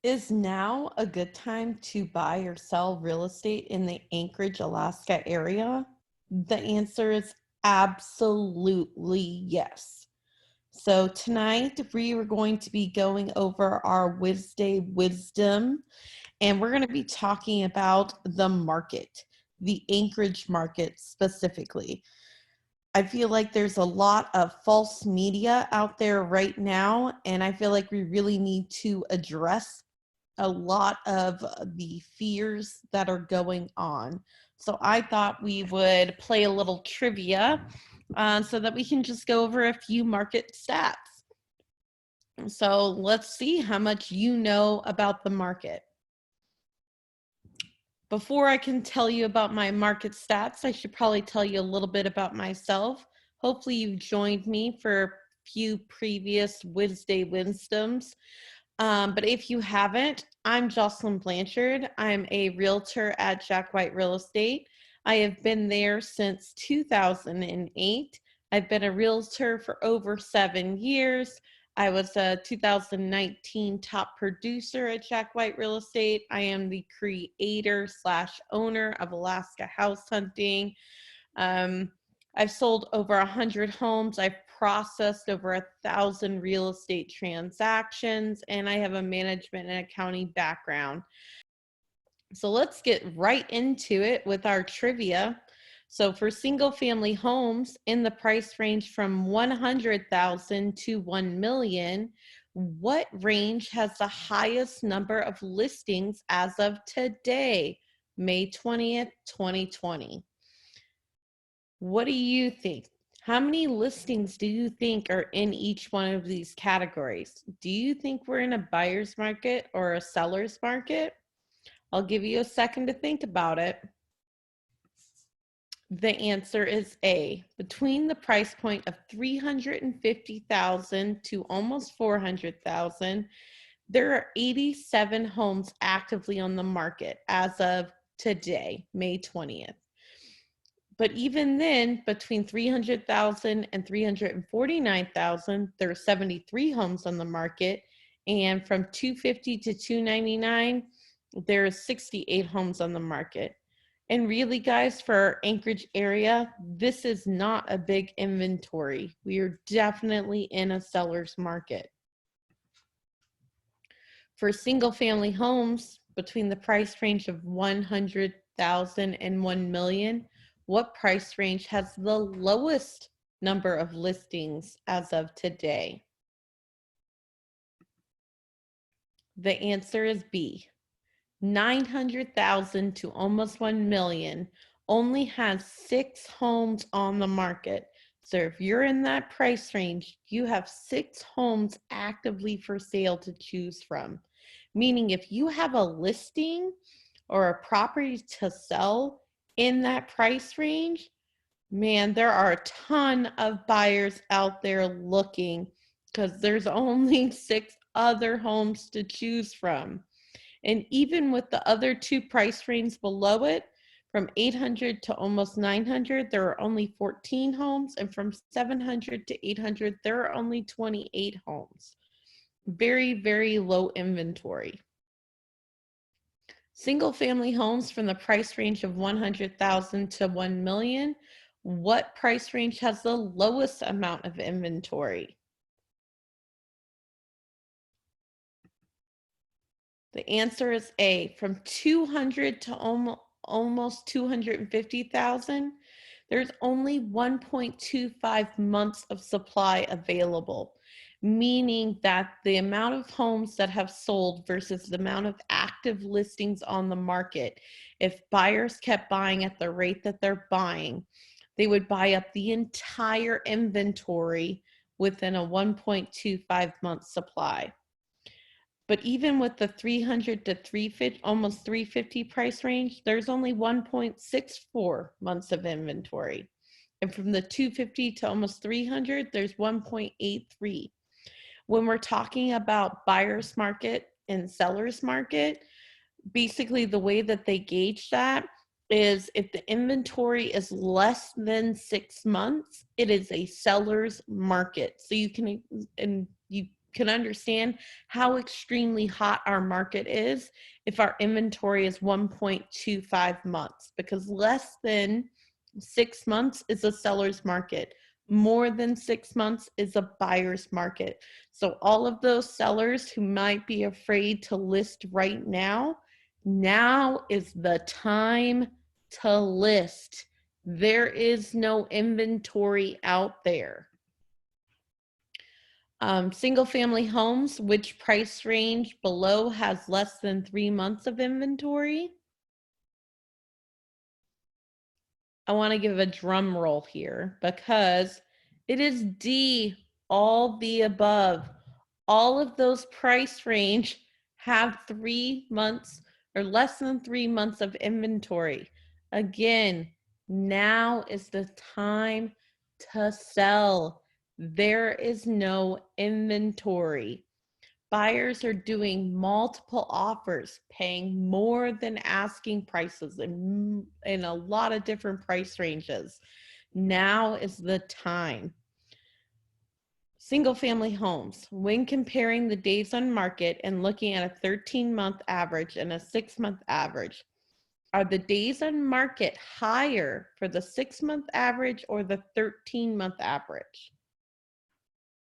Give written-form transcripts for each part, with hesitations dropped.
Is now a good time to buy or sell real estate in the Anchorage, Alaska area? The answer is absolutely yes. So tonight we were going to be going over our Wednesday wisdom, and we're going to be talking about the market, the Anchorage market specifically. I feel like there's a lot of false media out there right now, and I feel like we really need to address a lot of the fears that are going on. So I thought we would play a little trivia so that we can just go over a few market stats. So let's see how much you know about the market. Before I can tell you about my market stats, I should probably tell you a little bit about myself. Hopefully you've joined me for a few previous Wednesday Wisdoms. But if you haven't, I'm Joslyn Blanchard. I'm a realtor at Jack White Real Estate. I have been there since 2008. I've been a realtor for over 7 years. I was a 2019 top producer at Jack White Real Estate. I am the creator / owner of Alaska House Hunting. I've sold over 100 homes. I've processed over 1,000 real estate transactions, and I have a management and accounting background. So let's get right into it with our trivia. So for single family homes in the price range from 100,000 to 1 million, what range has the highest number of listings as of today, May 20th, 2020? What do you think? How many listings do you think are in each one of these categories? Do you think we're in a buyer's market or a seller's market? I'll give you a second to think about it. The answer is A. Between the price point of $350,000 to almost $400,000, there are 87 homes actively on the market as of today, May 20th. But even then, between 300,000 and 349,000, there are 73 homes on the market. And from 250 to 299, there are 68 homes on the market. And really, guys, for our Anchorage area, this is not a big inventory. We are definitely in a seller's market. For single family homes between the price range of 100,000 and 1 million, what price range has the lowest number of listings as of today? The answer is B. 900,000 to almost 1 million only has 6 homes on the market. So if you're in that price range, you have 6 homes actively for sale to choose from. Meaning if you have a listing or a property to sell in that price range, man, there are a ton of buyers out there looking because there's only 6 other homes to choose from. And even with the other 2 price ranges below it, from 800 to almost 900, there are only 14 homes. And from 700 to 800, there are only 28 homes. Very, very low inventory. Single family homes from the price range of 100,000 to 1 million, what price range has the lowest amount of inventory? The answer is A. From 200 to almost 250,000, there's only 1.25 months of supply available, meaning that the amount of homes that have sold versus the amount of active listings on the market, if buyers kept buying at the rate that they're buying, they would buy up the entire inventory within a 1.25 month supply. But even with the 300 to 350, almost 350 price range, there's only 1.64 months of inventory. And from the 250 to almost 300, there's 1.83. When we're talking about buyer's market and seller's market, basically the way that they gauge that is if the inventory is less than 6 months, it is a seller's market. So you can, and you can understand how extremely hot our market is if our inventory is 1.25 months, because less than 6 months is a seller's market. More than 6 months is a buyer's market. So all of those sellers who might be afraid to list right now, now is the time to list. There is no inventory out there. Single family homes, which price range below has less than 3 months of inventory? I want to give a drum roll here because it is D, all the above. All of those price range have 3 months or less than 3 months of inventory. Again, now is the time to sell. There is no inventory. Buyers are doing multiple offers, paying more than asking prices in a lot of different price ranges. Now is the time. Single family homes, when comparing the days on market and looking at a 13-month average and a 6-month average, are the days on market higher for the 6-month average or the 13-month average?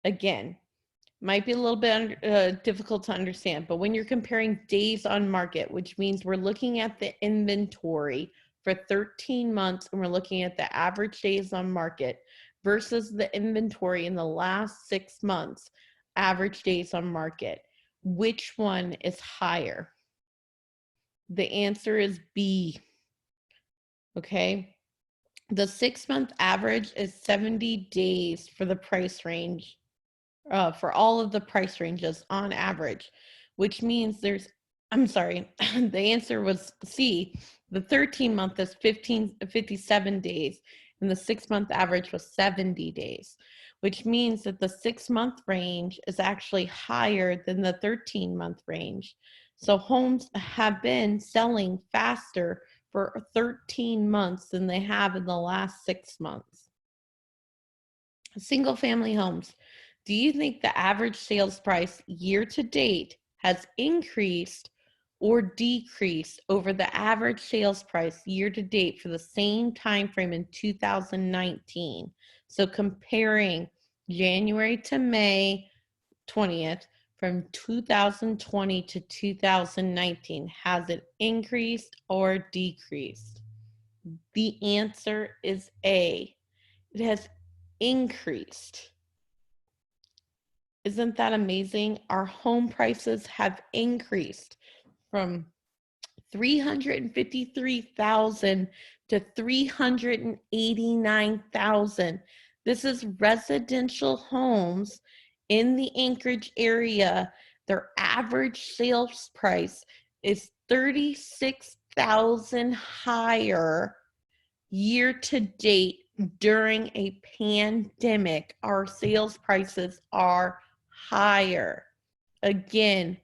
Again, might be a little bit difficult to understand, but when you're comparing days on market, which means we're looking at the inventory for 13 months and we're looking at the average days on market versus the inventory in the last 6 months, average days on market, which one is higher? The answer is B. Okay. The 6-month average is 70 days for the price range, for all of the price ranges on average, which means I'm sorry, the answer was C. The 13-month is 57 days, and the 6-month average was 70 days, which means that the 6-month range is actually higher than the 13-month range. So homes have been selling faster for 13 months than they have in the last 6 months. Single family homes. Do you think the average sales price year to date has increased or decreased over the average sales price year to date for the same time frame in 2019? So comparing January to May 20th from 2020 to 2019, has it increased or decreased? The answer is A. It has increased. Isn't that amazing? Our home prices have increased from $353,000 to $389,000. This is residential homes in the Anchorage area. Their average sales price is $36,000 higher year to date during a pandemic. Our sales prices are higher. Again,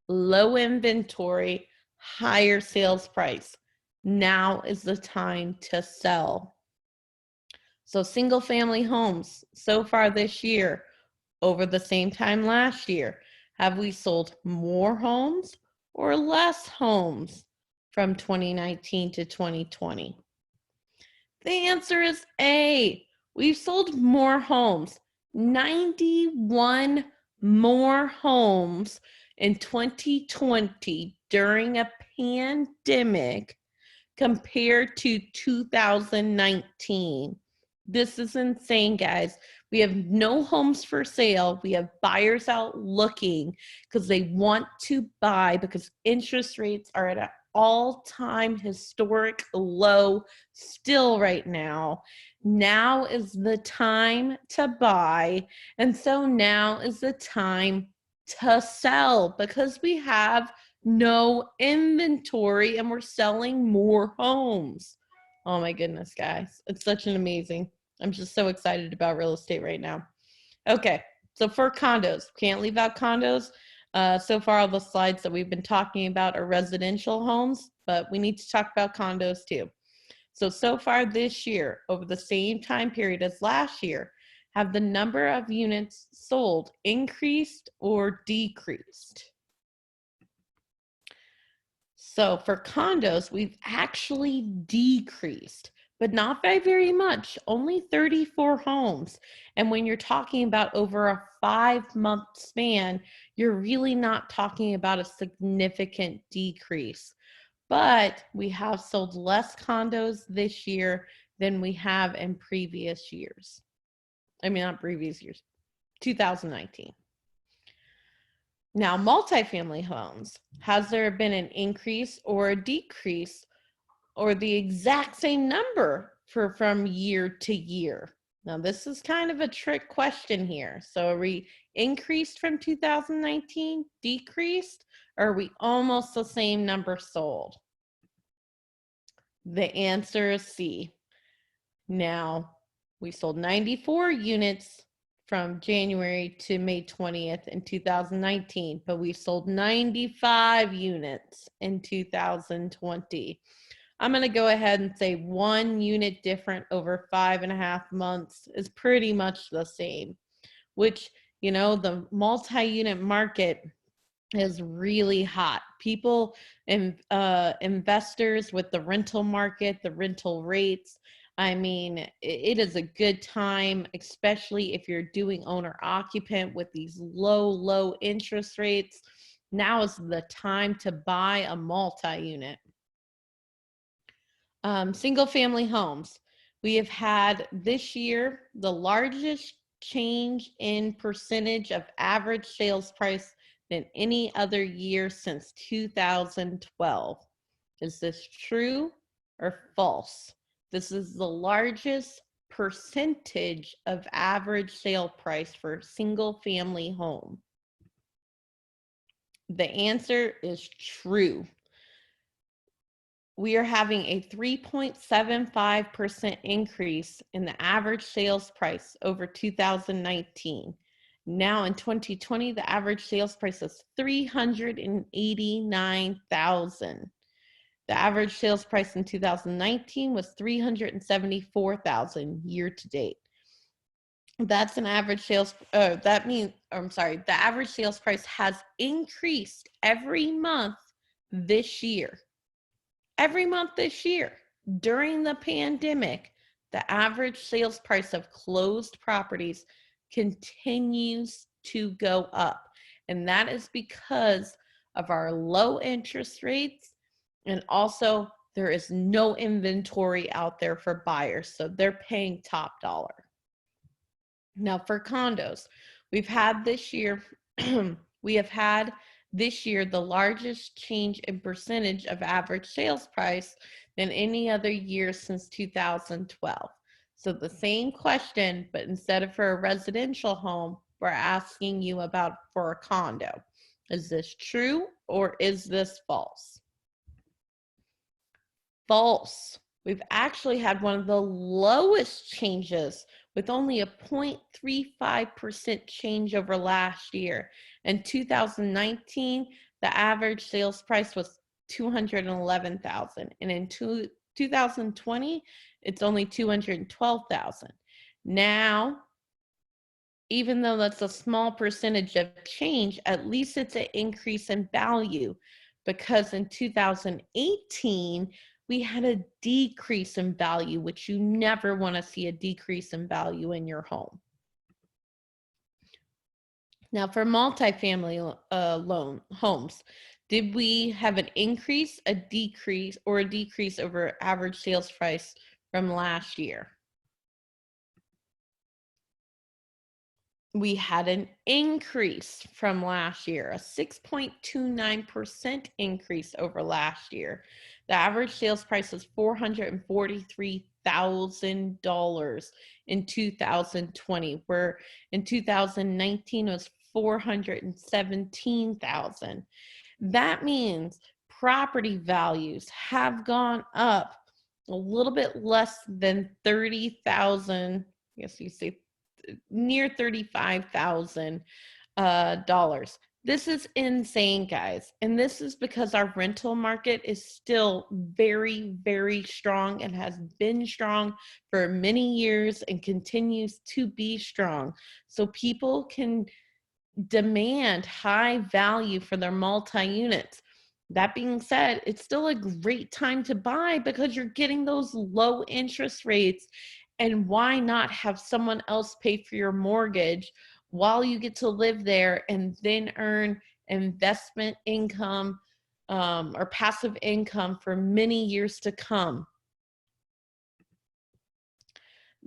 low inventory, higher sales price. Now is the time to sell. So single family homes, so far this year, over the same time last year, have we sold more homes or less homes from 2019 to 2020? The answer is A. We've sold more homes, 91 more homes in 2020 during a pandemic compared to 2019. This is insane, guys. We have no homes for sale. We have buyers out looking because they want to buy because interest rates are at an all-time historic low still right now. Now is the time to buy, and so now is the time to sell because we have no inventory and we're selling more homes. Oh my goodness, guys. It's such an amazing, I'm just so excited about real estate right now. Okay, so for condos, can't leave out condos. So far, all the slides that we've been talking about are residential homes, but we need to talk about condos too. So far this year, over the same time period as last year, have the number of units sold increased or decreased? So for condos, we've actually decreased, but not by very much, only 34 homes. And when you're talking about over a 5-month span, you're really not talking about a significant decrease. But we have sold less condos this year than we have in previous years. I mean, not previous years, 2019. Now, multifamily homes, has there been an increase or a decrease or the exact same number from year to year? Now, this is kind of a trick question here. So are we increased from 2019, decreased, or are we almost the same number sold? The answer is C. Now, we sold 94 units from January to May 20th in 2019, but we sold 95 units in 2020. I'm going to go ahead and say 1 unit different over 5.5 months is pretty much the same, which, you know, the multi-unit market is really hot. People and investors with the rental market, the rental rates. I mean, it is a good time, especially if you're doing owner occupant with these low interest rates. Now is the time to buy a multi-unit. Single family homes. We have had this year the largest change in percentage of average sales price than any other year since 2012. Is this true or false? This is the largest percentage of average sale price for a single family home. The answer is true. We are having a 3.75% increase in the average sales price over 2019. Now in 2020, the average sales price is $389,000. The average sales price in 2019 was $374,000 year to date. That's an average sales, the average sales price has increased every month this year. Every month this year. During the pandemic, the average sales price of closed properties continues to go up. And that is because of our low interest rates, and also there is no inventory out there for buyers, so they're paying top dollar. Now for condos, we've had this year, we have had this year the largest change in percentage of average sales price than any other year since 2012. So the same question, but instead of for a residential home, we're asking you about for a condo. Is this true or is this false? False. We've actually had one of the lowest changes with only a 0.35% change over last year. In 2019, the average sales price was $211,000, and in 2020, it's only $212,000. Now, even though that's a small percentage of change, at least it's an increase in value, because in 2018, we had a decrease in value, which you never want to see a decrease in value in your home. Now for multifamily homes, did we have an increase, a decrease, or a decrease over average sales price from last year? We had an increase from last year, a 6.29% increase over last year. The average sales price was $443,000 in 2020, where in 2019 it was $417,000. That means property values have gone up a little bit less than $30,000. I guess you say near $35,000. This is insane, guys. And this is because our rental market is still very, very strong and has been strong for many years and continues to be strong. So people can demand high value for their multi-units. That being said, it's still a great time to buy because you're getting those low interest rates. And why not have someone else pay for your mortgage while you get to live there and then earn investment income or passive income for many years to come?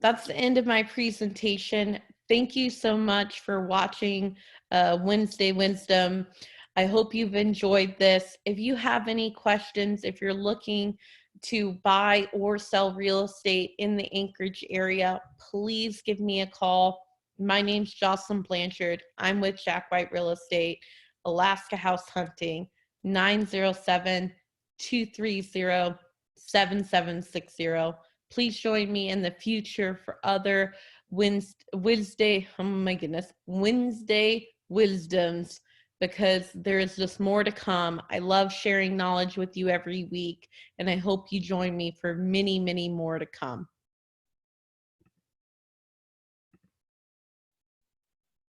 That's the end of my presentation. Thank you so much for watching Wednesday Wisdom. I hope you've enjoyed this. If you have any questions, if you're looking to buy or sell real estate in the Anchorage area, please give me a call. My name's Joslyn Blanchard. I'm with Jack White Real Estate, Alaska House Hunting, 907-230-7760. Please join me in the future for other Wednesday Wisdoms, because there is just more to come. I love sharing knowledge with you every week, and I hope you join me for many, many more to come.